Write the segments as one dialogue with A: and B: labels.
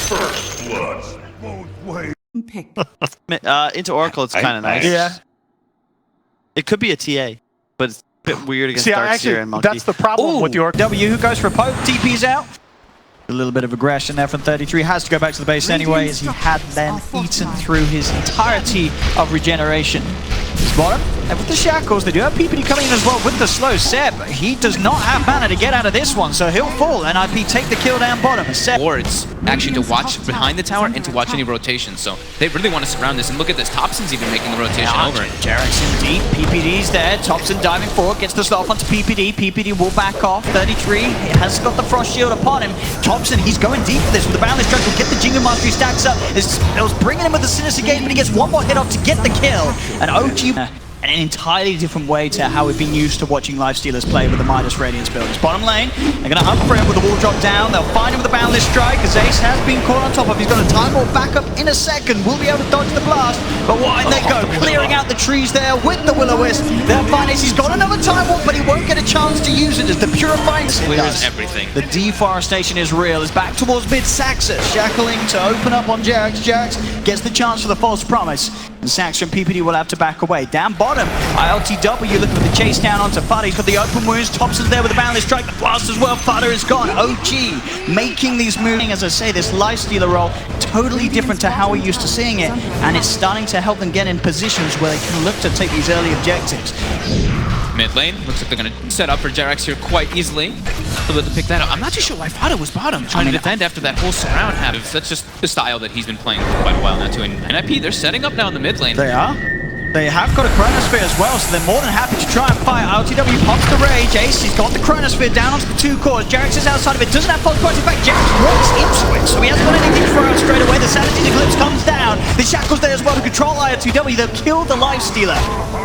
A: First blood. Both ways.
B: Pick.
C: Into Oracle, it's kind of nice.
D: Yeah.
C: It could be a TA, but it's a bit weird against
D: See,
C: Darkseer and Monkey.
D: that's the problem with the Orc.
E: W who goes for a poke, TP's out. A little bit of aggression there from 33, has to go back to the base anyway, as he had then eaten through his entirety of regeneration. His bottom, and with the shackles, they do have PPD coming in as well with the slow. Seb, he does not have mana to get out of this one, so he'll fall. NiP take the kill down bottom. Seb,
F: Wards actually to watch behind the tower and to watch any rotations, so they really want to surround this. And look at this, Thompson's even making the rotation over.
E: Jarek's in deep, PPD's there, Thompson diving forward, gets the slow off onto PPD. PPD will back off, 33, he has got the frost shield upon him. Thompson, he's going deep for this with the boundless strike, will get the Jingle Mastery stacks up. It was bringing him with the Sinister Gaze, but he gets one more hit off to get the kill. And OG, an entirely different way to how we've been used to watching Lifestealers play with the Midas Radiance builders. Bottom lane, they're going to hunt for him with the wall drop down. They'll find him with the boundless strike, as Ace has been caught on top of. He's got a time warp back up in a second. Will be able to dodge the blast, but why they go clearing out the trees there with the Will-O-Wisp. They'll find Ace. He's got another time warp, but he won't get a chance to use it as the Purifying
F: Clears everything.
E: The deforestation is real. It's back towards mid. Saxa shackling to open up on Jarex. Jarex gets the chance for the false promise, and Saxa and PPD will have to back away. Down bottom, ILTW looking for the chase down onto Fudder. He's got the open wounds. Thompson's there with the boundless strike. The blast as well. Fudder is gone. OG making these moves. As I say, this Lifestealer role totally different to how we're used to seeing it, and it's starting to help them get in positions where they can look to take these early objectives.
F: Mid lane, looks like they're going to set up for Jarex here quite easily. Able to pick that up. I'm not too sure why Fada was bottom, trying to defend after that whole surround habit. That's just the style that he's been playing for quite a while now too. And NiP, they're setting up now in the mid lane.
E: They are. They have got a Chronosphere as well, so they're more than happy to try and fight. LTW pops the rage. Ace, he's got the Chronosphere down onto the two cores. Jarex is outside of it, doesn't have false points. In fact, Jarex walks into it, so he hasn't got anything to throw out straight away. The Sanity Eclipse comes down. The Shackle's there as well to control ILTW. They've killed the Lifestealer.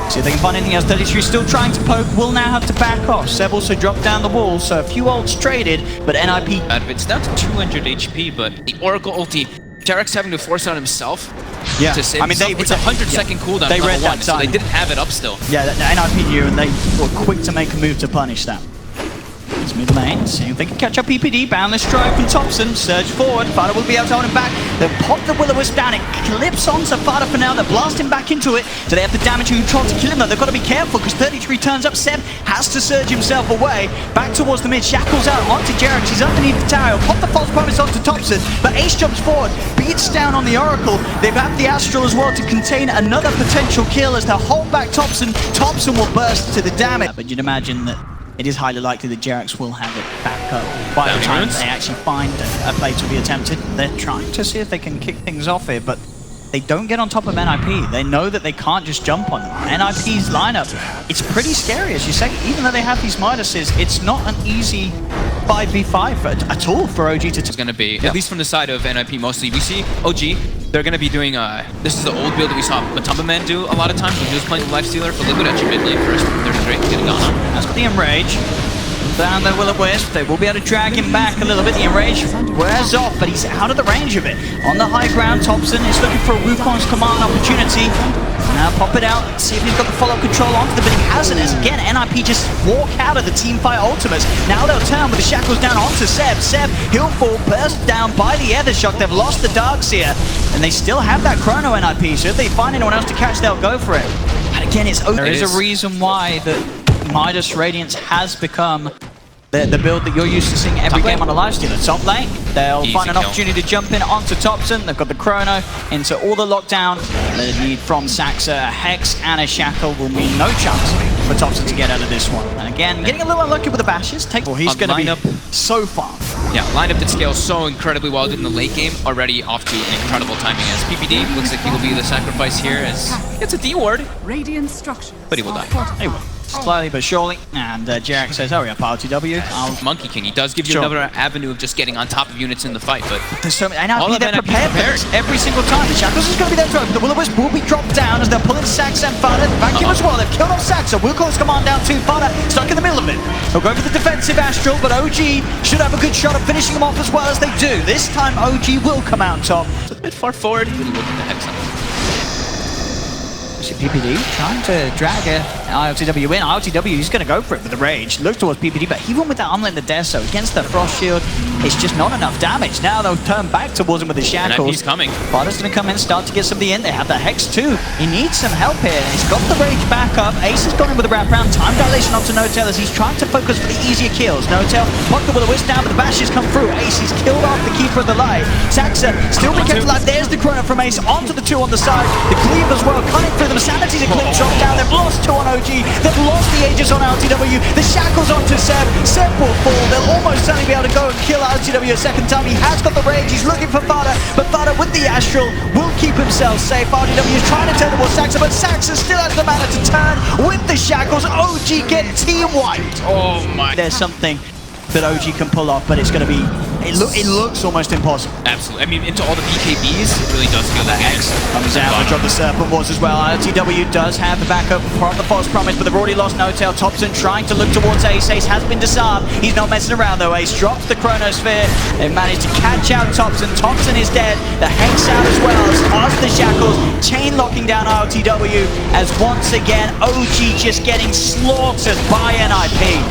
E: See if they can find anything else. 33 still trying to poke, will now have to back off. Seb also dropped down the wall, so a few ults traded, but NiP
F: Out of it. It's down to 200 HP, but the Oracle ulti, Jarex having to force it on himself.
E: Yeah,
F: To save
E: I mean,
F: it's a 100-second cooldown.
E: They read
F: level
E: that
F: 1, so
E: time.
F: they didn't have it up still.
E: Yeah, the NiP knew, and they were quick to make a move to punish that. It's mid lane, see if they can catch up PPD. Boundless strike from Thompson, surge forward. Fada will be able to hold him back. They'll pop the Will-O-Wisp down. It clips onto Fada for now. They'll blast him back into it. Do they have the damage who tried to kill him though? They've got to be careful because 33 turns up. Seb has to surge himself away. Back towards the mid. Shackles out onto Jarex. He's underneath the tower. Pop the false promise onto Thompson, but Ace jumps forward, beats down on the Oracle. They've had the Astral as well to contain another potential kill as they'll hold back Thompson. Thompson will burst to the damage. But you'd imagine that it is highly likely that Jarex will have it back up by the time they actually find a play to be attempted. They're trying to see if they can kick things off here, but they don't get on top of NiP. They know that they can't just jump on them. NiP's lineup, it's pretty scary, as you say. Even though they have these Midases, it's not an easy 5v5 at all for OG to...
F: It's going to be, at least from the side of NiP mostly. We see OG, they're going to be doing, this is the old build that we saw Matumba Man do a lot of times when he was playing Lifestealer for Liquid at your mid lane first. 33, getting gone on.
E: That's got the Enrage. Down the Will-O-Wisp, they will be able to drag him back a little bit. The Enrage wears off, but he's out of the range of it. On the high ground, Thompson is looking for a Wukong's command opportunity. Now pop it out, see if he's got the follow-up control onto the, but he hasn't. As again, NiP just walk out of the teamfight ultimates. Now they'll turn with the shackles down onto Seb. Seb, he'll fall, burst down by the Ether Shock. They've lost the Darkseer, and they still have that Chrono NiP, so if they find anyone else to catch, they'll go for it. But again, there is a reason why the Midas Radiance has become the build that you're used to seeing every game on a Lifestealer. Top lane, they'll find an opportunity to jump in onto Thompson. They've got the Chrono into all the lockdown. They need from Saxa a Hex and a Shackle will mean no chance for Thompson to get out of this one. And again, getting a little unlucky with the bashes. He's going to be so far.
F: Yeah, lineup that scales so incredibly well in the late game, already off to an incredible timing as PPD looks like he will be the sacrifice here as it's a D ward, but he will die.
E: He will. Slowly but surely, and Jarex says, hurry up, RTW.
F: Monkey King, he does give you another avenue of just getting on top of units in the fight, but
E: there's so many, NiP, they're prepared for this every single time. The Shackles is going to be there to open. The Will-O-Wisp will be dropped down as they're pulling Saxa and Fada back in as well. They've killed off Saxa. Wukong's command down too. Fada stuck in the middle of it. He'll go for the defensive Astral, but OG should have a good shot at finishing him off as well as they do. This time OG will come out top.
F: It's a bit far forward, but he will get the Hex on.
E: PPD trying to drag ILTW in. ILTW, he's going to go for it with the Rage. Look towards PPD, but even with that armlet in the Deso against the Frost Shield, it's just not enough damage. Now they'll turn back towards him with the shackles.
F: NiP's coming.
E: Vada's going to come in, start to get some of the in. They have the Hex too. He needs some help here. He's got the Rage back up. Ace has gone in with a wraparound. Time dilation onto N0tail as he's trying to focus for the easier kills. N0tail popped the Will-O-Wisp down, but the bashes come through. Ace, he's killed off the Keeper of the Light. Saxa still been kept alive. There's the Chrono from Ace onto the 2 on the side. The Cleave as well, cutting through them. Sanity's a Cleave drop down. They've lost 2 on OG. They've lost the Aegis on RTW. The shackles onto Seb. Seb will fall. They'll almost certainly be able to go and kill RTW a second time. He has got the Rage. He's looking for Vada, but Vada with the Astral will keep himself safe. RTW is trying to turn towards Saxa, but Saxa still has the mana to turn with the shackles. OG get team wiped.
F: Oh my.
E: There's something that OG can pull off, but it's going to be, it looks almost impossible.
F: Absolutely. I mean, into all the BKBs, it really does feel like
E: Hex comes out, the drop the Serpent Wars as well. RTW does have the backup from the False Promise, but they've already lost N0tail. Thompson trying to look towards Ace. Ace has been disarmed. He's not messing around though. Ace drops the Chronosphere. They've managed to catch out Thompson. Thompson is dead. The Hex out as well as the shackles. Chain locking down RTW as once again OG just getting slaughtered by NiP.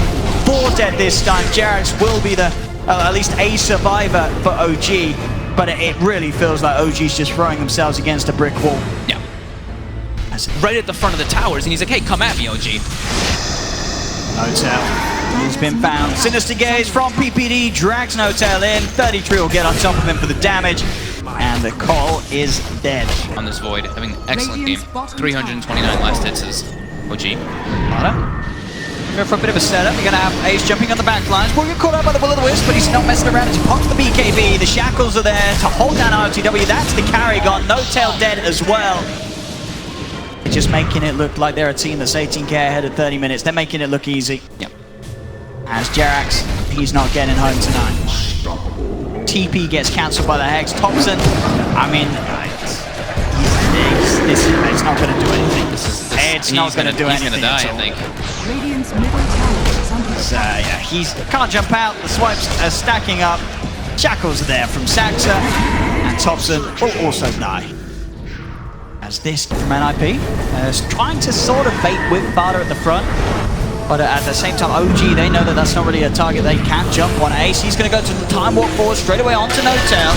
E: 4 dead this time. Jerax will be the, at least a survivor for OG, but it really feels like OG's just throwing themselves against a brick wall.
F: Yeah. Right at the front of the towers, and he's like, hey, come at me, OG.
E: N0tail, he's been found. Sinister Gaze from PPD drags N0tail in. 33 will get on top of him for the damage, and the call is dead.
F: On this Void, having an excellent game. 329 last hits is OG.
E: Vada. Go for a bit of a setup. You're going to have Ace jumping on the back lines. Will get caught up by the Will-O-Wisp, but he's not messing around as he pops the BKB. The shackles are there to hold down RTW. That's the carry gone. N0tail dead as well. They're just making it look like they're a team that's 18k ahead of 30 minutes. They're making it look easy.
F: Yep.
E: As Jerax, he's not getting home tonight. TP gets cancelled by the Hex. Thompson, I mean, it's not going to do anything. It's not going to do anything.
F: He's going to die, I think.
B: Radiant's middle tower is under attack.
E: Yeah, he can't jump out. The swipes are stacking up. Shackles are there from Saxa, and Thompson will also die. As this from NiP is trying to sort of bait with Vada at the front, but at the same time, OG, they know that that's not really a target they can jump on. Ace, he's going to go to the Time Warp forward straight away onto N0tail.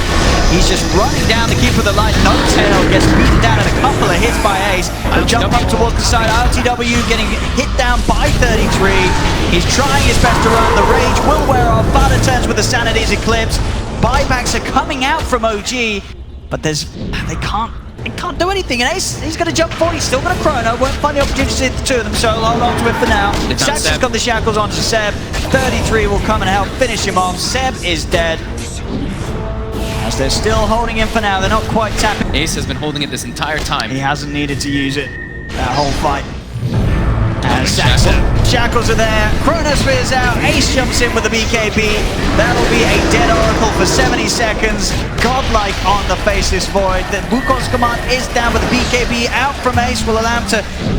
E: He's just running down the Keeper of the Light. N0tail gets beaten down in a couple of hits by Ace. He'll jump up towards the side. RTW getting hit down by 33. He's trying his best to run. The Rage will wear off. Vada turns with the Sanity's Eclipse. Buybacks are coming out from OG, but they can't do anything. And Ace, he's going to jump forward. He's still got a Chrono. Won't find the opportunity to hit the 2 of them, so he'll hold on to it for now. Saxa's got the shackles onto Seb. 33 will come and help finish him off. Seb is dead. As they're still holding him for now. They're not quite tapping.
F: Ace has been holding it this entire time.
E: He hasn't needed to use it that whole fight. As shackles are there. Chronosphere's out. Ace jumps in with the BKB. That'll be a dead Oracle for 70 seconds. Godlike on the Faceless Void. The Wukong's command is down, but the BKB out from Ace will allow him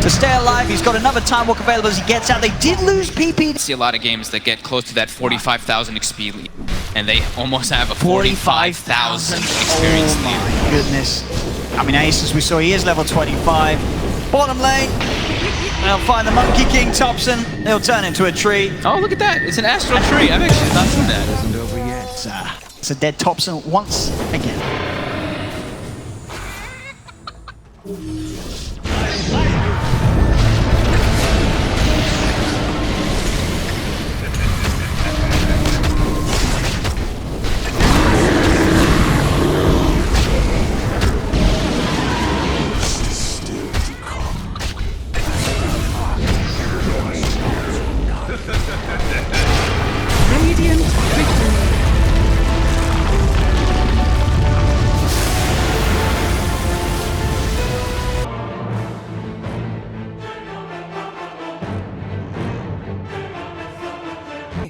E: to stay alive. He's got another Time Walk available as he gets out. They did lose PP.
F: I see a lot of games that get close to that 45,000 XP lead, and they almost have a 45,000 experience lead.
E: Oh my goodness. I mean, Ace, as we saw, he is level 25. Bottom lane. They'll find the Monkey King Thompson. He'll turn into a tree.
F: Oh, look at that. It's an astral tree. I've actually not seen that.
A: Isn't over yet.
E: It's a dead Thompson once again.
B: Radiant victory.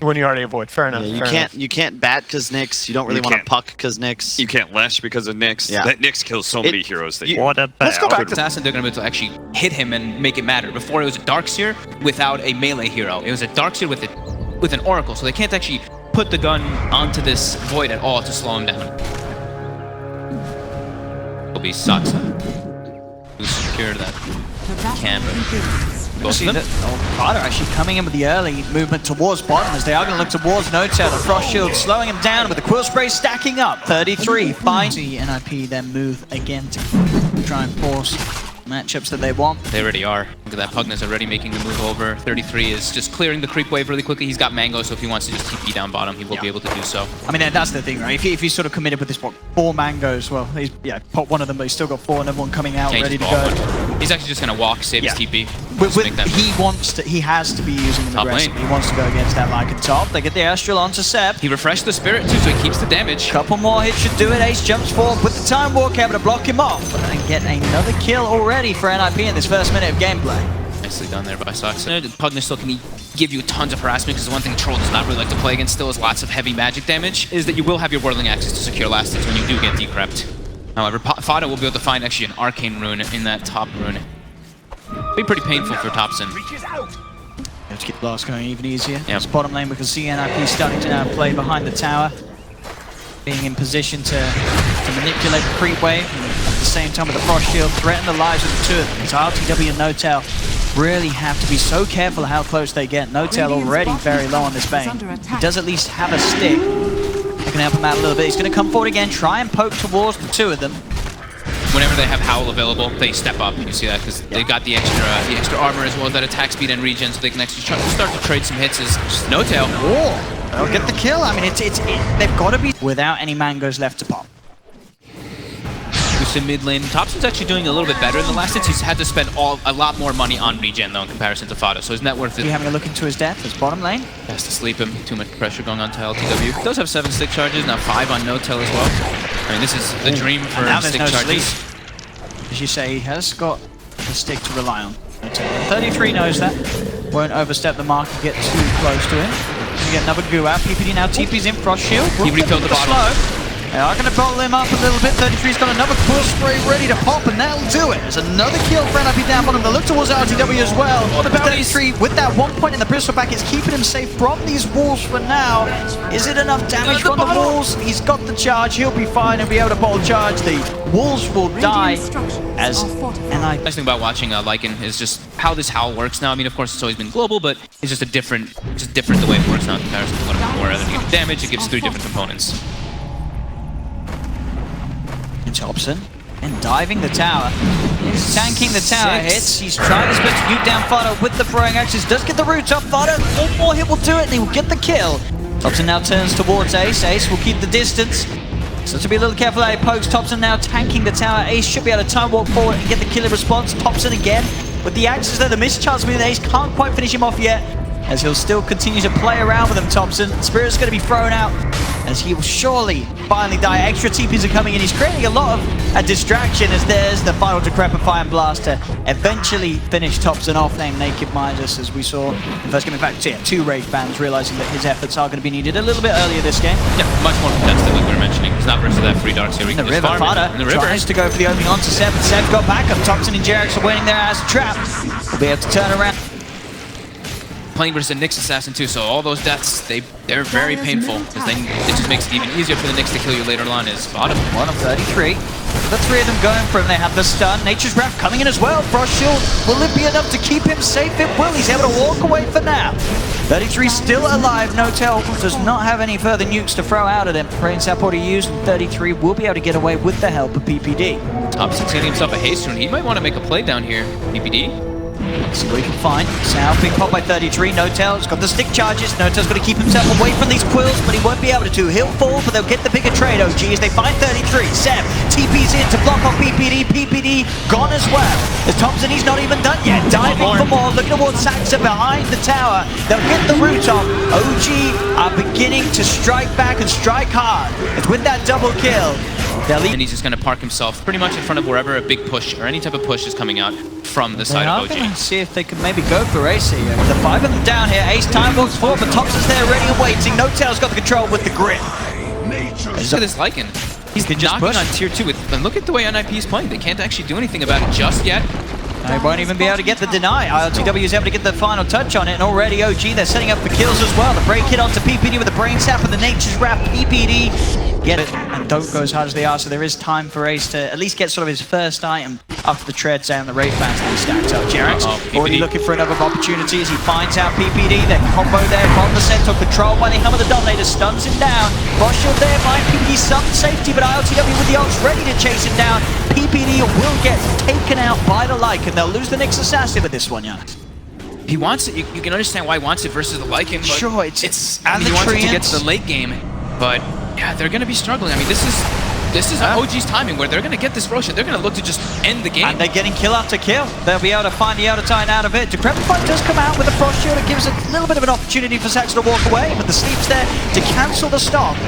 D: When you already avoid, fair enough.
C: Yeah, you can't bat because Nyx. You don't really want to puck because Nyx.
G: You can't lash because of Nyx.
C: Yeah.
G: That Nyx kills so many heroes. That
D: What a
E: Let's go back to
F: Assassin, they're going to be able to actually hit him and make it matter. Before, it was a Darkseer without a melee hero. It was a Darkseer with an Oracle, so they can't actually put the gun onto this Void at all to slow him down. It'll be Saxa who secured that camera. Both
E: See
F: of
E: that
F: them.
E: Carter actually coming in with the early movement towards bottom as they are going to look towards NoTail. The Frost Shield slowing him down with the Quill Spray stacking up. 33 finds the NiP then move again to try and force matchups that they want.
F: They already are. Look at that. Pugna's already making the move over. 33 is just clearing the creep wave really quickly. He's got Mango, so if he wants to just TP down bottom, he will be able to do so.
E: I mean, that's the thing, right? If he's sort of committed with this, what, 4 mangoes, well, he's, popped one of them, but he's still got 4, another one coming out,
F: Yeah,
E: ready to
F: just bought
E: go.
F: one. He's actually just going to walk, save his TP.
E: He has to be using them
F: Top
E: aggressively.
F: lane.
E: He wants to go against that Lycan top. They get the Astral onto Seb.
F: He refreshed the Spirit too, so he keeps the damage.
E: Couple more hits should do it. Ace jumps forward with the Time Walk, able to block him off. And get another kill already for NiP in this first minute of gameplay.
F: Nicely done there by Sox. Pugna still can give you tons of harassment, because the one thing Troll does not really like to play against still is lots of heavy magic damage, is that you will have your Whirling Axes to secure last hits when you do get decrept. However, Fada will be able to find actually an Arcane Rune in that top rune. Be pretty painful for Thompson.
E: Have to get the blast going even easier.
F: Yep.
E: This bottom lane, we can see NiP starting to now play behind the tower, being in position to manipulate the creep wave, and at the same time with the Frost Shield, threaten the lives of the two of them. So RTW and NoTail really have to be so careful how close they get. NoTail already very low on this Bane. He does at least have a stick. They can help him out a little bit. He's going to come forward again, try and poke towards the two of them.
F: Whenever they have Howl available, they step up. You see that because they got the extra armor as well as that attack speed and regen, so they can actually start to trade some hits. As NoTail.
E: They'll get the kill. I mean, they've got to be without any mangoes left to pop.
F: Who's in mid lane. Thompson's actually doing a little bit better in the last hits. He's had to spend a lot more money on regen though in comparison to Fada, so his net worth is.
E: Having a look into his death, his bottom lane.
F: Has to sleep him. Too much pressure going on to LTW. He does have 7 stick charges, now 5 on NoTail as well. I mean, this is the dream for stick charges.
E: Sleep. As you say, he has got a stick to rely on. 33 knows that. Won't overstep the mark and get too close to him. We get another goo out. PPD now TP's in, Frost Shield.
F: He refilled the bottle.
E: They are going to bottle him up a little bit. 33's got another Quill Spray ready to pop, and that'll do it. There's another kill for NiP down bottom. They look towards RTW as well.
F: What about
E: 33 with that 1 point in the pistol back, it's keeping him safe from these walls for now. Is it enough damage from the walls? He's got the charge. He'll be fine and be able to bottle charge. The walls will die as NiP.
F: Nice thing about watching Lycan is just how this Howl works now. I mean, of course, it's always been global, but it's just different the way it works now in comparison to what it before. Rather than give damage, it gives 3 different components.
E: Thompson and diving the tower. He's tanking the tower hits. He's trying his best to mute down Fada with the throwing axes. Does get the root up. Fada, 1 more hit will do it and he will get the kill. Thompson now turns towards Ace. Ace will keep the distance. So to be a little careful how he pokes. Thompson now tanking the tower. Ace should be able to time walk forward and get the killer response. Thompson again with the axes there. The mischance with Ace can't quite finish him off yet, as he'll still continue to play around with him, Thompson. Spirit's going to be thrown out, as he will surely finally die. Extra TPs are coming in. He's creating a lot of a distraction, as there's the final Decrepit Fire and Blast to eventually finish Thompson off, named Naked Midas, as we saw in first game. In fact, 2 Rage fans realizing that his efforts are going to be needed a little bit earlier this game.
F: Yeah, much more contested, like we were mentioning. He's not versus that free dark here.
E: The river, Fada tries to go for the opening onto Seb, but Seb's got backup. Thompson and Jerax are waiting there as a trap. Will be able to turn around.
F: Playing versus a Nyx assassin too, so all those deaths, they're very painful, because then it just makes it even easier for the Nyx to kill you later on. Is bottom
E: 1 of 33. The 3 of them going for him. They have the stun. Nature's Wrath coming in as well. Frost Shield, will it be enough to keep him safe? It will. He's able to walk away for now. 33 still alive. NoTail does not have any further nukes to throw out at him. Brain support he used, and 33 will be able to get away with the help of PPD.
F: Thompson's getting himself a haste rune. He might want to make a play down here. PPD.
E: See what he can find. Now big pop by 33. NoTail's got the stick charges. NoTail's got to keep himself away from these quills, but he won't be able to. He'll fall, but they'll get the bigger trade. OG as they find 33. Seb TP's in to block off PPD. PPD gone as well. As Thompson, he's not even done yet. Diving for more. Looking towards Saxa behind the tower. They'll get the root off. OG are beginning to strike back and strike hard. It's with that double kill.
F: And he's just going to park himself pretty much in front of wherever a big push or any type of push is coming out from the side of OG.
E: See if they can maybe go for Ace here. The 5 of them down here. Ace time walks forward, but Thompson's there ready and waiting. NoTail's got the control with the grip.
F: Look at this Lycan. He's knocking on tier 2 with, and look at the way NiP is playing. They can't actually do anything about it just yet.
E: They won't even be able to get the deny. RTW is able to get the final touch on it, and already OG, they're setting up the kills as well. The break hit onto PPD with the brain sap and the Nature's Wrath. PPD get it, and don't go as hard as they are, so there is time for Ace to at least get sort of his first item after the treads down the Wraith Band being stacked up. Jerax already looking for another opportunity as he finds out PPD. Then combo there from the center, controlled by the Hammer the Dominator, stuns him down. Frost shield there, might PPD some safety, but ILTW with the ults ready to chase him down. PPD will get taken out by the Lycan, and they'll lose the Nyx Assassin with this one, yeah.
F: He wants it. You can understand why he wants it versus the Lycan.
E: Sure, it's
F: I mean, he wants it to get to the late game, but yeah, they're going to be struggling. I mean, this is OG's timing where they're going to get this Roshan. They're going to look to just end the game.
E: And they're getting kill after kill. They'll be able to find the Eldertine out of it. Decrepify does come out with a Frost Shield. It gives a little bit of an opportunity for Saxon to walk away, but the Sleep's there to cancel the stop.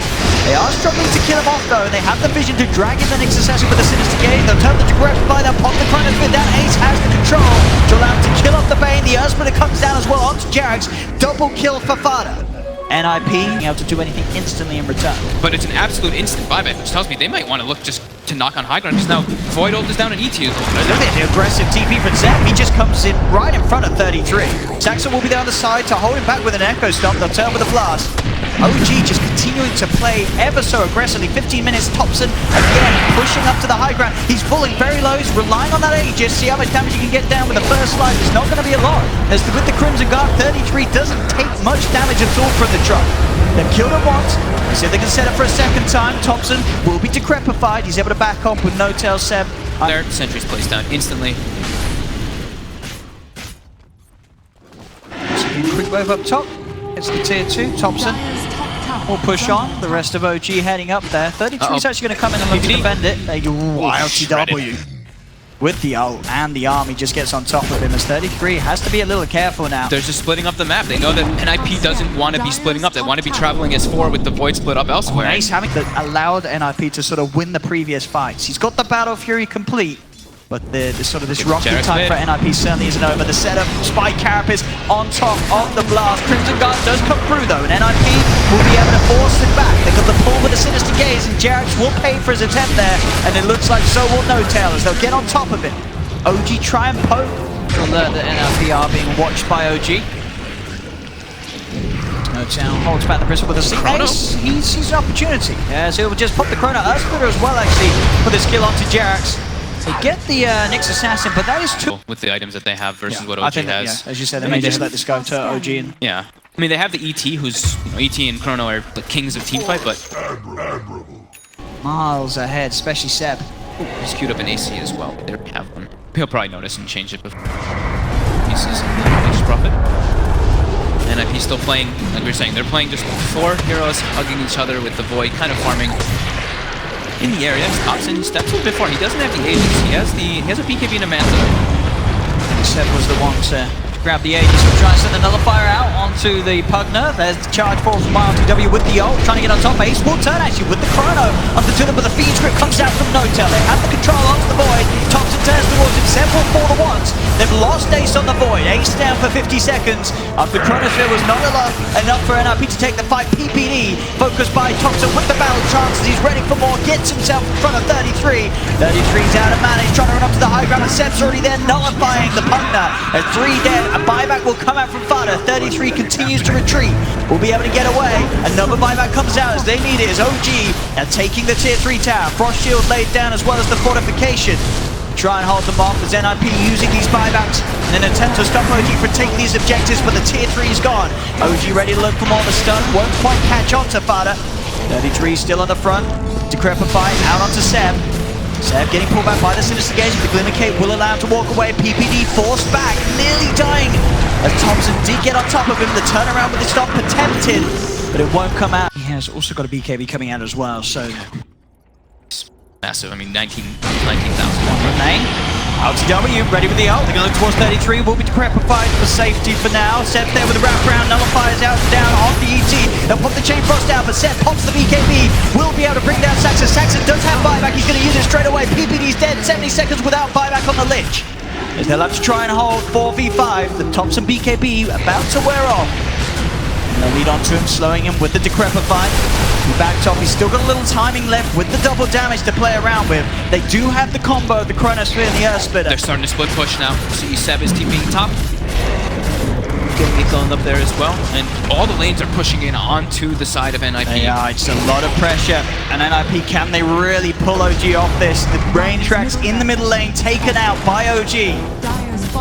E: They are struggling to kill him off though, and they have the vision to drag in the Nyx Assassin with a Sinister Gaze. They'll turn the Decrepify, they'll pop the Chronos with that. Ace has the control to allow him to kill off the Bane. The Earthsplitter comes down as well onto Jerax. Double kill for Fada. NiP being able to do anything instantly in return.
F: But it's an absolute instant buyback, which tells me they might want to look just to knock on high ground. Just now, Void ult is down at E2.
E: Look at the aggressive TP from Zep. He just comes in right in front of 33. Saxon will be there on the side to hold him back with an Echo Stomp. They'll turn with a blast. OG just continuing to play ever so aggressively. 15 minutes, Thompson again pushing up to the high ground. He's falling very low, he's relying on that Aegis. See how much damage he can get down with the first slide. It's not going to be a lot. As with the Crimson Guard, 33 doesn't take much damage at all from the truck. They've killed him once. They said they can set it for a second time. Thompson will be decrepified. He's able to back off with no tail Seb.
F: Their sentry's placed down instantly.
E: Quick wave up top. It's the tier 2. Thompson will push on. The rest of OG heading up there. 33 is actually going to come in and look to defend it. They do ILTW with the ult, and the army just gets on top of him as 33 has to be a little careful now.
F: They're just splitting up the map. They know that NiP doesn't want to be splitting up. They want to be traveling as 4 with the Void split up elsewhere.
E: Ace having allowed NiP to sort of win the previous fights. He's got the Battle Fury complete, but the sort of this rocky time for NiP certainly isn't over. The setup, Spike Carapace on top of the blast. Crimson Guard does come through though, and NiP will be able to force it back. They got the pull with a Sinister Gaze, and Jerax will pay for his attempt there, and it looks like so will No Tail as they'll get on top of it. OG try and poke to alert that NiP are being watched by OG. No Tail holds back the pistol with a Sleep. Ace, he sees an opportunity. So he'll just pop the Chrono Earthsplitter as well actually, put his skill onto Jerax. They get the Nyx Assassin, but that is too...
F: With the items that they have versus what OG has.
E: As you said, they may just let this go to OG. And
F: yeah. I mean, they have the ET, who's... ET and Chrono are the kings of teamfight, but...
E: miles ahead, especially Seb.
F: He's queued up an AC as well. They have one. He'll probably notice and change it before. Pieces of the Prophet. NiP still playing, like we were saying, they're playing just 4 heroes hugging each other with the Void, kind of farming in the area. Thompson steps a bit far. He doesn't have the Aegis. He has a BKB and a Manta.
E: Seb was the one to grab the Aegis. We'll try and send the Nullifier out onto the Pugner. There's the charge force from ILTW with the ult, trying to get on top. Ace will turn actually with the Chrono onto them, but the Fiend Script comes out from No Tail. They have the control onto the Void. Thompson turns towards him. Seb will fall the once. They've lost Ace on the Void. Ace down for 50 seconds. After Chronosphere was not enough for NiP to take the fight. PPD focused by Thompson with the battle chances. He's ready for more. Gets himself in front of 33. 33's out of mana. He's trying to run up to the high ground, and Seb's already there nullifying the Pugner. At 3 dead. A buyback will come out from Fada. 33 continues to retreat. Will be able to get away. Another buyback comes out as they need it. As OG now taking the tier 3 tower. Frost Shield laid down as well as the fortification. Try and hold them off as NiP using these buybacks in an attempt to stop OG from taking these objectives, but the tier 3 is gone. OG ready to look for more of the stun. Won't quite catch on to Fada. 33 still on the front. Decrepify out onto Seb. Seb getting pulled back by the Sinister Gaze, but the Glimmer Cape will allow him to walk away. PPD forced back, nearly dying as Thompson did get on top of him. The turnaround with the stop attempted, but it won't come out. He has also got a BKB coming out as well, so...
F: massive. I mean, 19,000.
E: Remain. LTW ready with the ult. They're going to look towards 33. Will be decrepified for safety for now. Seb there with the wraparound. Nullifiers out and down off the ET. They'll pop the Chain Frost down, but Seb pops the BKB. Will be able to bring down Saxon. Saxon does have buyback. He's going to use it straight away. PPD's dead. 70 seconds without buyback on the Lich. As they'll have to try and hold 4v5. The Thompson BKB about to wear off. And they'll lead onto him, slowing him with the Decrepify. He backed off. He's still got a little timing left with the double damage to play around with. They do have the combo, the Chronosphere and the Earthsplitter.
F: They're starting to split push now. See Seb is TPing top. getting it going up there as well. And all the lanes are pushing in onto the side of NiP.
E: Yeah, it's a lot of pressure. And NiP, can they really pull OG off this? The brain tracks in the middle lane taken out by OG.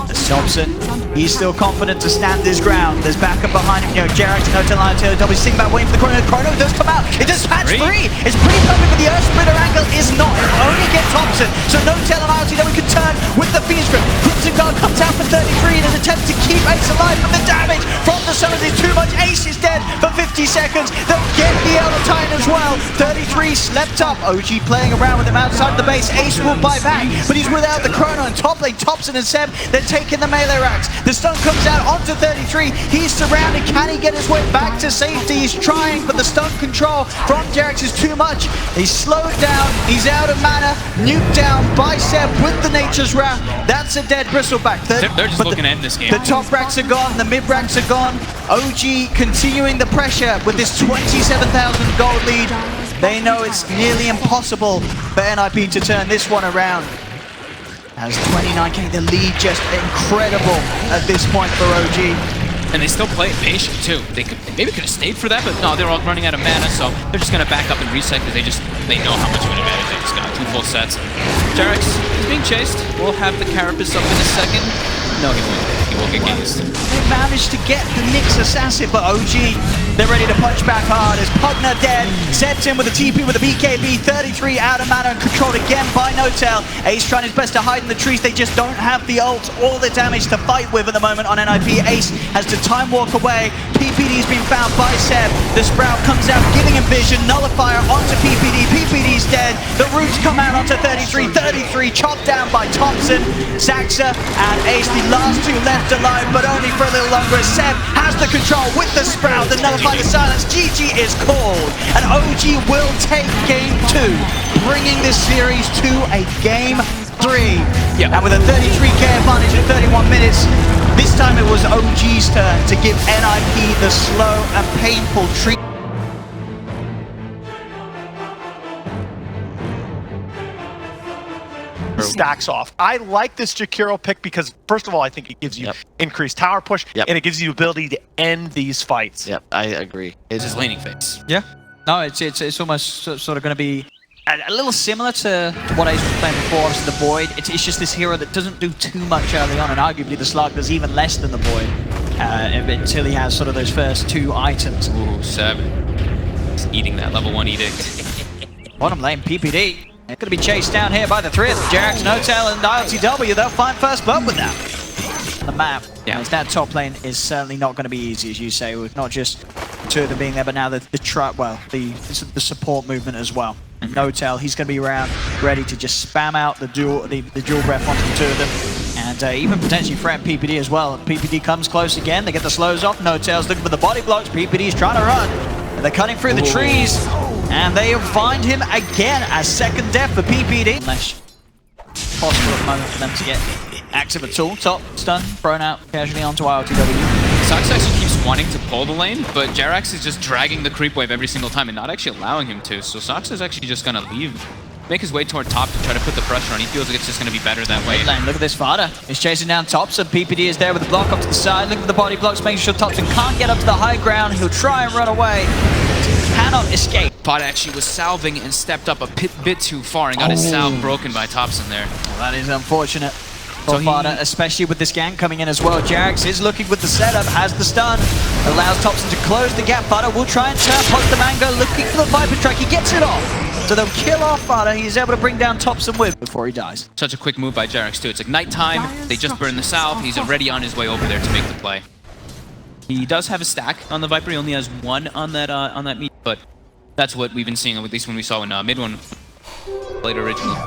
E: There's Thompson. He's still confident to stand his ground. There's backup behind him. You know, Jared and Hotel Lion Taylor Double sitting back waiting for the corner. The chrono does come out. It does patch free. It's pretty perfect, but the Earth Splitter angle is not. It will only get Thompson. So no Tail and RTW can turn with the Phoenix Grip. Crimson Guard comes out for 33 in an attempt to keep Ace alive, but the damage from the Summons is too much. Ace is dead for 50 seconds. They'll get the Elder Titan as well. 33 slept up. OG playing around with him outside the base. Ace will buy back, but he's without the chrono. And top lane, Thompson and Seb, they're taking the melee racks. The stun comes out onto 33. He's surrounded. Can he get his way back to safety? He's trying, but the stun control from Jarex is too much. He's slowed down. He's out of mana. Nuked down by Seb with the Nature's Wrath. That's a dead Bristleback.
F: They're just looking to end this game.
E: The top racks are gone. The mid racks are gone. OG continuing the pressure with this 27,000 gold lead. They know it's nearly impossible for NiP to turn this one around. As 29k, the lead just incredible at this point for OG.
F: And they still play it patient too. They maybe could have stayed for that, but no, they're all running out of mana, so they're just gonna back up and reset because they know how much of an advantage they just got. 2 full sets. Jarex is being chased. We'll have the Carapace up in a second. No, he won't. He will get gazed.
E: They managed to get the Nyx assassin, but OG, they're ready to punch back hard as Pugna dead. Sets in with a TP with a BKB. 33 out of mana and controlled again by Notel. Ace trying his best to hide in the trees. They just don't have the ult or the damage to fight with at the moment on NiP. Ace has to time walk away. PPD's been found by Seb. The Sprout comes out, giving him vision. Nullifier onto PPD. PPD's dead. The roots come out onto 33. 33 chopped down by Thompson, Saxa, and Ace. The last two left alive, but only for a little longer. Seb has the control with the Sprout. The Nullify the silence. GG is called. And OG will take game 2, bringing this series to a game 3. Yeah. And with a 33k advantage in 31 minutes, this time it was OG's turn to give NiP the slow and painful treatment.
D: Stacks off. I like this Jakiro pick because, first of all, I think it gives you increased tower push, and it gives you the ability to end these fights.
C: Yep, I agree.
F: It's his laning phase.
E: Yeah. No, it's almost sort of going to be a little similar to what Ace was playing before, obviously the Void. It's just this hero that doesn't do too much early on, and arguably the Slug does even less than the Void until he has sort of those first 2 items.
F: Ooh, 7. He's eating that level 1 edict.
E: Bottom lane, PPD. They're going to be chased down here by the 3 of them. Jarex, Notel, and ILTW. They'll find first blood with that. The map, as that top lane is certainly not going to be easy, as you say, with not just 2 of them being there, but now the support movement as well. And Notel, he's going to be around, ready to just spam out the dual breath onto the 2 of them, and even potentially threaten PPD as well. PPD comes close again. They get the slows off. Notel's looking for the body blocks. PPD's trying to run. And they're cutting through the trees. And they'll find him again as second death for PPD. Unless possible at the moment for them to get active at all. Top stun, thrown out casually onto ILTW.
F: Sox actually keeps wanting to pull the lane, but Jarex is just dragging the creep wave every single time and not actually allowing him to. So Sox is actually just going to make his way toward top to try to put the pressure on. He feels like it's just going to be better that way.
E: Look at this Fada. He's chasing down Thompson. PPD is there with the block up to the side. Look at the body blocks, making sure Thompson can't get up to the high ground. He'll try and run away. Cannot escape.
F: Fada actually was salving and stepped up a bit too far and got his salve broken by Thompson there.
E: Well, that is unfortunate for Fada, especially with this gank coming in as well. Jarex is looking with the setup, has the stun, allows Thompson to close the gap. Fada will try and turn, poke the mango, looking for the Viper Strike. He gets it off. So they'll kill off Fada. He's able to bring down Thompson with before he dies.
F: Such a quick move by Jarex too. It's like nighttime, they just burn the salve, he's already on his way over there to make the play. He does have a stack on the Viper, he only has 1 on that meat, but that's what we've been seeing, at least when we saw in mid one played originally.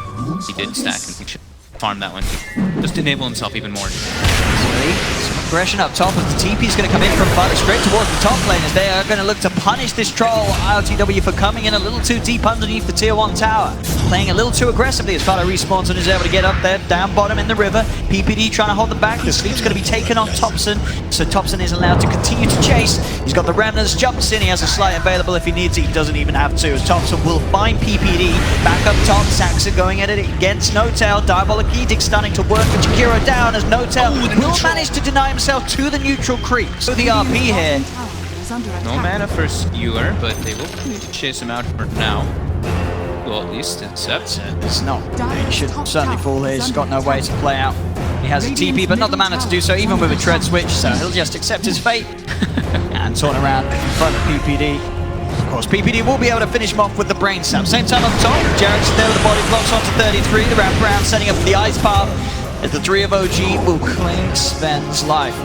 F: He did stack and he should farm that one to just enable himself even more.
E: Some aggression up top as the TP is going to come in from Fada straight towards the top lane as they are going to look to punish this troll ILTW for coming in a little too deep underneath the tier 1 tower. Playing a little too aggressively as Fada respawns and is able to get up there, down bottom in the river. PPD trying to hold them back. The sleep's going to be taken off Thompson, so Thompson is allowed to continue to chase. He's got the remnants, jumps in, he has a slight available if he needs it. He doesn't even have to, as Thompson will find PPD. Back up top, Saxa going at it against Notel. Diabolic Edict starting to work for Jakiro down as Notel will manage to deny himself himself to the neutral creep. So the RP here.
F: No mana for Skewer, but they will need to chase him out for now. Well, at least accept.
E: It's not. He should certainly fall here. He's got no way to play out. He has a TP, but not the mana to do so, even with a tread switch, so he'll just accept his fate and turn around in front of PPD. Of course, PPD will be able to finish him off with the brain sap. Same time on top, Jarek's there with the body blocks onto 33. The wrap around setting up for the ice path, as the 3 of OG will claim Sven's life.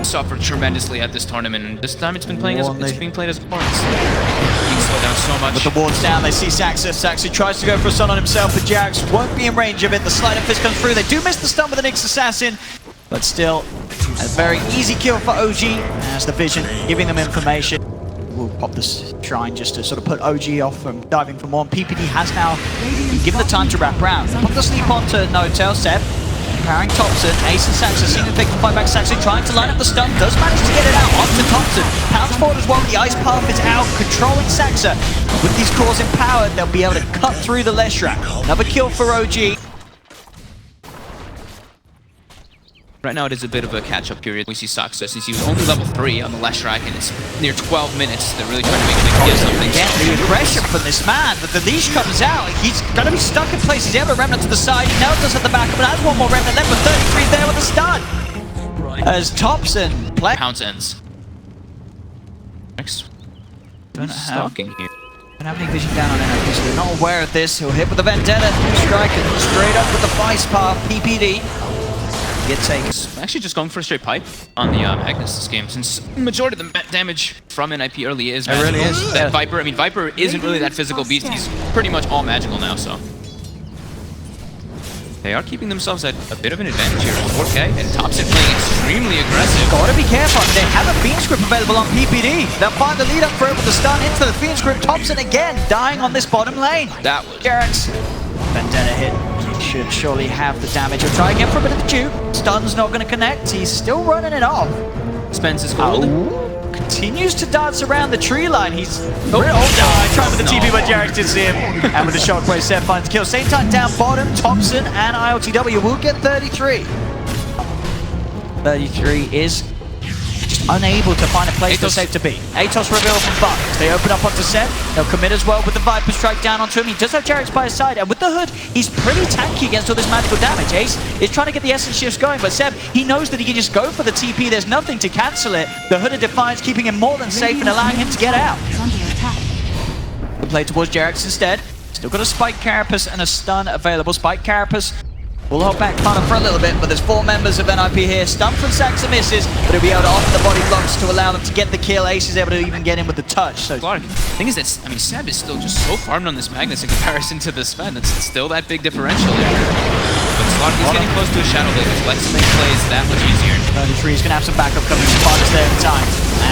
F: Suffered tremendously at this tournament, and this time it's been playing it's being played as points. Being slowed down so much.
E: With the wards down, they see Saxa. Saxa tries to go for a stun on himself, but Jarex won't be in range of it. The Sleight of Fist comes through. They do miss the stun with the Nyx Assassin, but still a very easy kill for OG as the Vision giving them information. We'll pop this Shrine just to sort of put OG off from diving for more. And PPD has now been given the time to wrap around. Pop the sleep onto No-Tail, Seb. Powering Thompson, Ace and Saxa seeing if they can fight back. Saxa trying to line up the stun, does manage to get it out onto Thompson. Pounds forward as well, the ice path is out, controlling Saxa. With these cores empowered, they'll be able to cut through the Leshrac. Another kill for OG.
F: Right now it is a bit of a catch-up period. We see Saxa since he was only level 3 on the Leshrac, and it's near 12 minutes. They're really trying to make him get something.
E: Again, the aggression from this man, but the leash comes out. He's going to be stuck in place. He's able to remnant to the side. He now does at the back, but has one more remnant left with 33 there with a stun. As Thompson play.
F: Pounce ends. Next.
E: Don't have
F: Stalking here.
E: any vision down on NiP, so they're not aware of this. He'll hit with the Vendetta, strike it straight up with the Vice Path, PPD. Get taken.
F: Actually just going for a straight pipe on the Magnus this game, since the majority of the damage from NiP early is magical.
E: It really is.
F: That Viper, I mean, Viper isn't really that physical beast. He's pretty much all magical now, so. They are keeping themselves at a bit of an advantage here. 4K, and Thompson playing extremely aggressive.
E: Gotta be careful. They have a Fiend's Grip available on PPD. They'll find the lead up for it with the stun into the Fiend's Grip. Thompson again dying on this bottom lane.
F: That was...
E: Jarek's Vendetta hit. He should surely have the damage. He'll try again for a bit of the juke. Stun's not going to connect. He's still running it off.
F: Spence is gold.
E: Continues to dance around the tree line. He's trying with the TP, but Jarek did see him. And with the shockwave, Seth finds the kill. Same time down bottom, Thompson and ILTW will get 33. 33 is just unable to find a place that's safe to be. Atos reveal from Bucks. They open up onto Seth. They'll commit as well with the Viper strike down onto him. He does have Jarek's by his side, and with the hood, he's pretty tanky against all this magical damage. Ace is trying to get the essence shifts going, but Seb, he knows that he can just go for the TP. There's nothing to cancel it. The hood of Defiance keeping him more than safe and allowing him to get out. The play towards Jarek's instead. Still got a Spike Carapace and a stun available. Spike Carapace will hold back Connor for a little bit, but there's 4 members of NiP here. Stun from Saxa misses, but he'll be able to offer the body blocks to allow them to get the kill. Ace is able to even get in with the touch. So
F: The thing is that, I mean, Seb is still just so farmed on this Magnus in comparison to the Sven. It's still that big differential there. But Slark is getting close to a Shadow Blade, which lets him make plays that much easier.
E: 33 is going to have some backup coming. Sparta's there in time.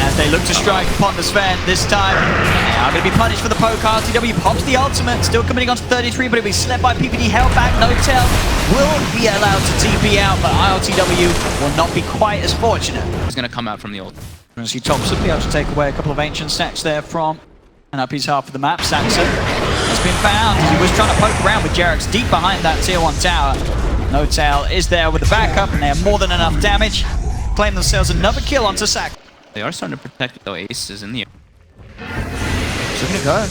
E: As they look to strike upon the Sven this time. They are going to be punished for the poke. RTW pops the ultimate. Still committing on to 33, but he'll be slept by PPD. Held back. No-Tail will be allowed to TP out, but ILTW will not be quite as fortunate.
F: He's going to come out from the ult.
E: We're going to see Thompson be able to take away a couple of ancient stacks there from NiP's half of the map. Saxon has been found. He was trying to poke around with Jarek's deep behind that tier 1 tower. No-Tail is there with the backup, and they have more than enough damage. Claim themselves another kill onto Sax.
F: They are starting to protect it, though. Ace is in the air.
E: So going to go.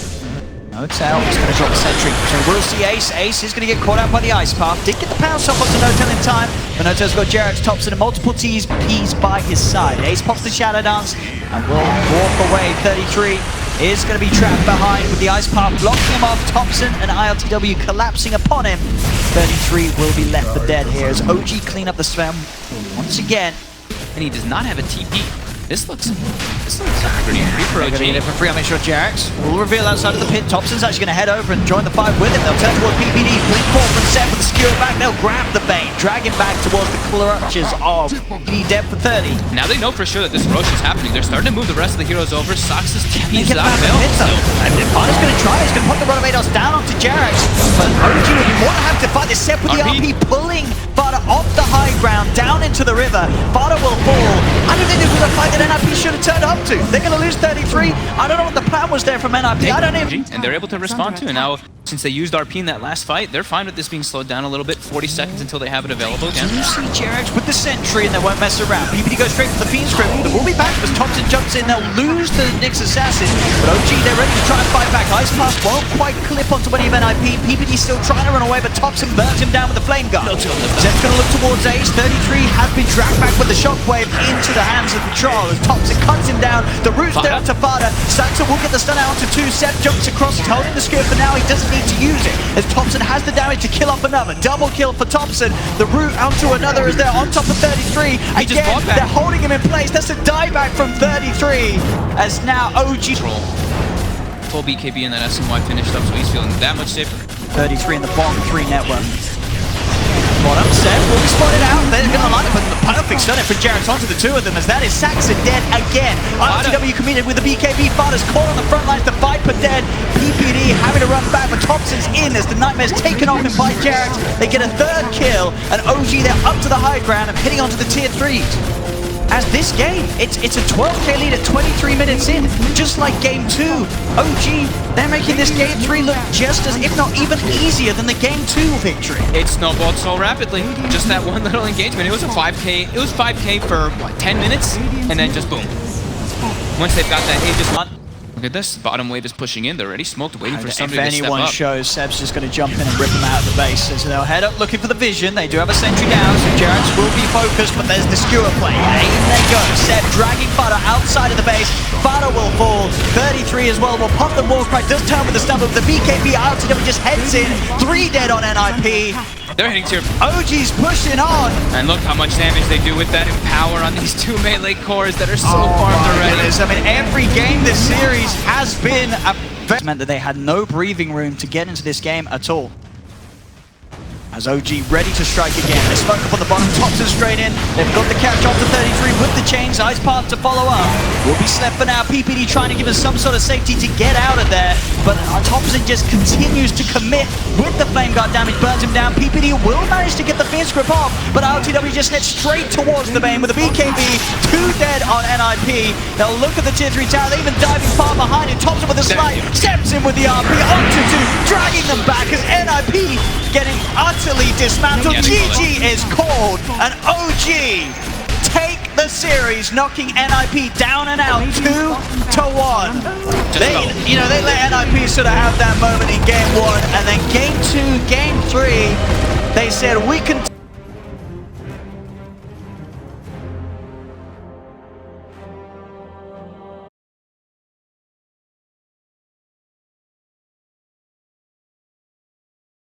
E: No-Tail is going to drop the sentry. So we'll see Ace. Ace is going to get caught out by the ice path. Did get the pounce off onto No-Tail in time, but No-Tail's got Jarek's, Thompson, and multiple TPs by his side. Ace pops the Shadow Dance and will walk away. 33 is going to be trapped behind with the ice path blocking him off. Thompson and ILTW collapsing upon him. 33 will be left for dead here as OG clean up the Sven once again.
F: And he does not have a TP. This looks pretty for OG.
E: Going to get it for free. I'll make sure Jarek's will reveal outside of the pit. Thompson's actually going to head over and join the fight with him. They'll turn toward PPD. Blink forward from Seth with the skewer back. They'll grab the Bane, drag him back towards the clutches of PPD dead for 30.
F: Now they know for sure that this Roche is happening. They're starting to move the rest of the heroes over. Sox's TP is
E: Get
F: out
E: back
F: of
E: the pit
F: still.
E: though. And Defiant's going to try. He's going to put the Renovados down onto Jarek's. But OG will be more than happy to fight this Seth with the RP pulling Vada off the high ground down into the river. Vada will fall. I don't think this was a fight that NiP should have turned up to. They're going to lose 33. I don't know what the plan was there from NiP. I don't even...
F: And they're able to respond to, and now Since they used RP in that last fight, they're fine with this being slowed down a little bit. 40 seconds until they have it available again.
E: You see JerAx with the sentry and they won't mess around. PPD goes straight for the Fiend Script. They will be back as Thompson jumps in. They'll lose the Nyx Assassin. But OG, they're ready to try and fight back. Ice Pass won't quite clip onto any of NiP. PPD still trying to run away, but Thompson burns him down with the Flame Gun. Zed's going to look towards Ace. 33 has been dragged back with the Shockwave into the hands of Patrol as Thompson cuts him down. The root's there up to Fada. Saxon will get the stun out to 2. Seb jumps across. He's holding the skill for now. He doesn't need to use it, as Thompson has the damage to kill off another. Double kill for Thompson. The root onto another as they're on top of 33. Again, they're holding him in place. That's a dieback from 33. As now OG...
F: Full BKB and that SMY finished up, so he's feeling that much safer.
E: 33 in the bottom 3 network. Bottom set will be spotted out. They're going to line up a perfect stun for JerAx onto the 2 of them, as that is Saxon dead again. RTW committed with the BKB. Fada's caught on the front lines to fight for dead. PPD having to run back, but Thompson's in as the Nightmare's taken off him by JerAx. They get a 3rd kill, and OG, they're up to the high ground and heading onto the tier 3s. As this game, it's a 12k lead at 23 minutes in, just like game 2. OG, they're making this game 3 look just as, if not even easier than the game 2 victory.
F: It snowballed so rapidly. Just that one little engagement. It was a 5k. It was 5k for what, 10 minutes, and then just boom. Once they've got that Aegis on. Look at this. Bottom wave is pushing in. They're already smoked, waiting for somebody to step up.
E: If anyone shows, Seb's just going to jump in and rip them out of the base. So they'll head up looking for the vision. They do have a sentry down, so JerAx will be focused, but there's the skewer play. In they go. Seb dragging Fada outside of the base. Fada will fall. 33 as well will pop the wall cry. Does turn with the stun, but the BKB RTW just heads in. 3 dead on NiP.
F: They're hitting tier.
E: OG's pushing on.
F: And look how much damage they do with that Empower on these 2 melee cores that are so farmed already.
E: Goodness. I mean, every game this series has been a... meant that they had no breathing room to get into this game at all. As OG ready to strike again. They smoke up on the bottom, Thompson straight in. They've got the catch off to 33 with the chains. Ice Path to follow up. Will be slept for now. PPD trying to give us some sort of safety to get out of there. But Thompson just continues to commit with the Flame Guard damage. Burns him down. PPD will manage to get the Fiend Script off. But RTW just heads straight towards the Bane with a BKB. 2 dead on NiP. They'll look at the tier 3 tower. They're even diving far behind it. Thompson with a slide. Steps in with the RP onto 2. Dragging them back as NiP getting utterly dismantled. GG is called, and OG take the series, knocking NiP down and out 2-1. They let NiP sort of have that moment in game 1, and then game 2, game 3, they said we can.